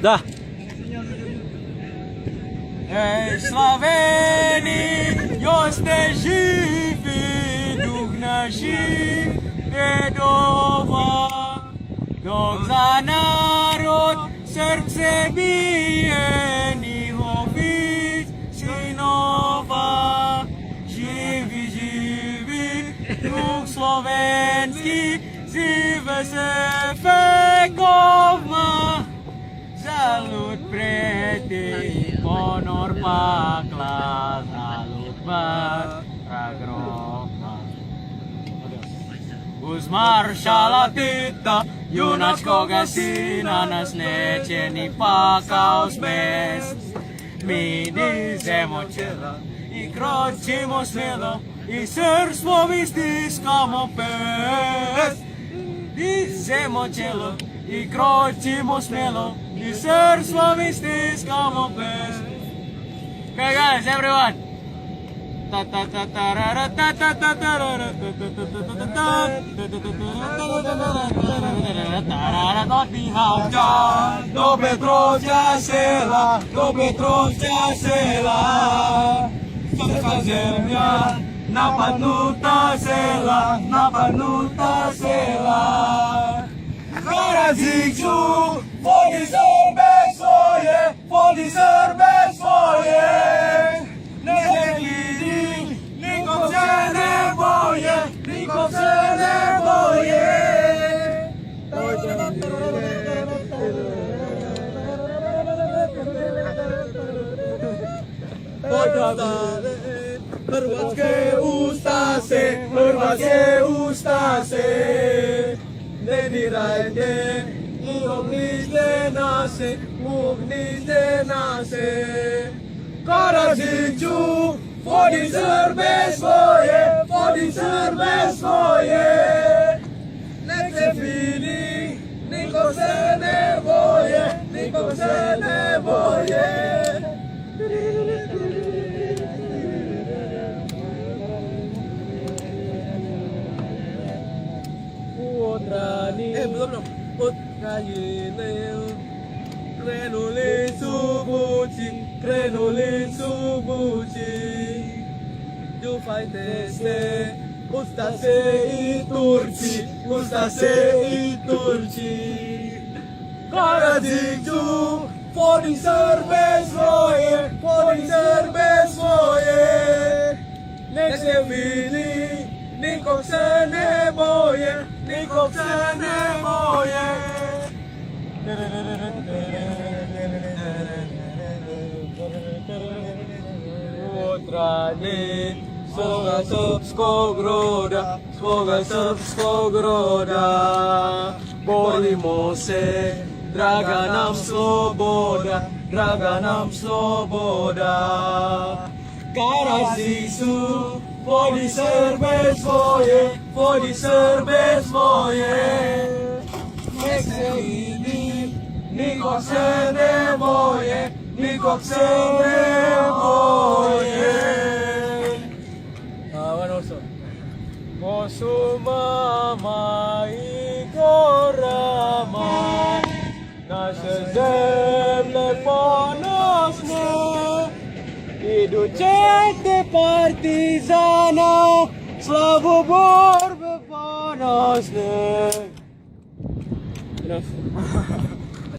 Da. Ej, Slaveni, jeste živi, duh naši vedova, dok za narod srce bije njihovih sinova. Živi, živi, duh slovenski, zive se fekovma. Salut preti, honor pakla, salut bagroma. Uz maršala Tita, junačkoga sina, nas neće ni pakao spes. Mi dizemo čela i kročimo smjelo i srstvo mi stiskamo pes. Dizemo čelo i kročimo smjelo i srstvo mi stiskamo pes. Okay guys, everyone. Do Petrovća sela, do Petrovća sela, srpska zemlja, napadnuta sela, napadnuta sela. Karadziću, vodi Srbe svoje, vodi Srbe svoje. Ne vidi, nikom se ne boje, nikom se ne boje. Hrvatske ustase, Hrvatske ustase. Ne dirajte, ugniste nase, ugniste nase. Karadziću, vodi Srbe svoje, vodi Srbe svoje. Nek se vidi, nikom se ne boje, nikom se ne boje. Od krajine krenuli su buci, krenuli su buci. Dufajte se, ustase i Turci, ustase i Turci. Karadziću, vodi Srbe svoje, vodi Srbe svoje. Nek se vidi, nikom se ne boje, nikom se ne boje. Odrani svoga srpskog roda, svoga srpskog roda. Borimo se, draga nam sloboda, draga nam sloboda. Karadziću, vodi Srbe svoje, vodi Srbe svoje. Nek se vidi, nikog se ne boje, nikog se ne boje. One also. Ko su mama i gorama, naše zemlje ponosne, idućete partizana, slavu borbe ponosne.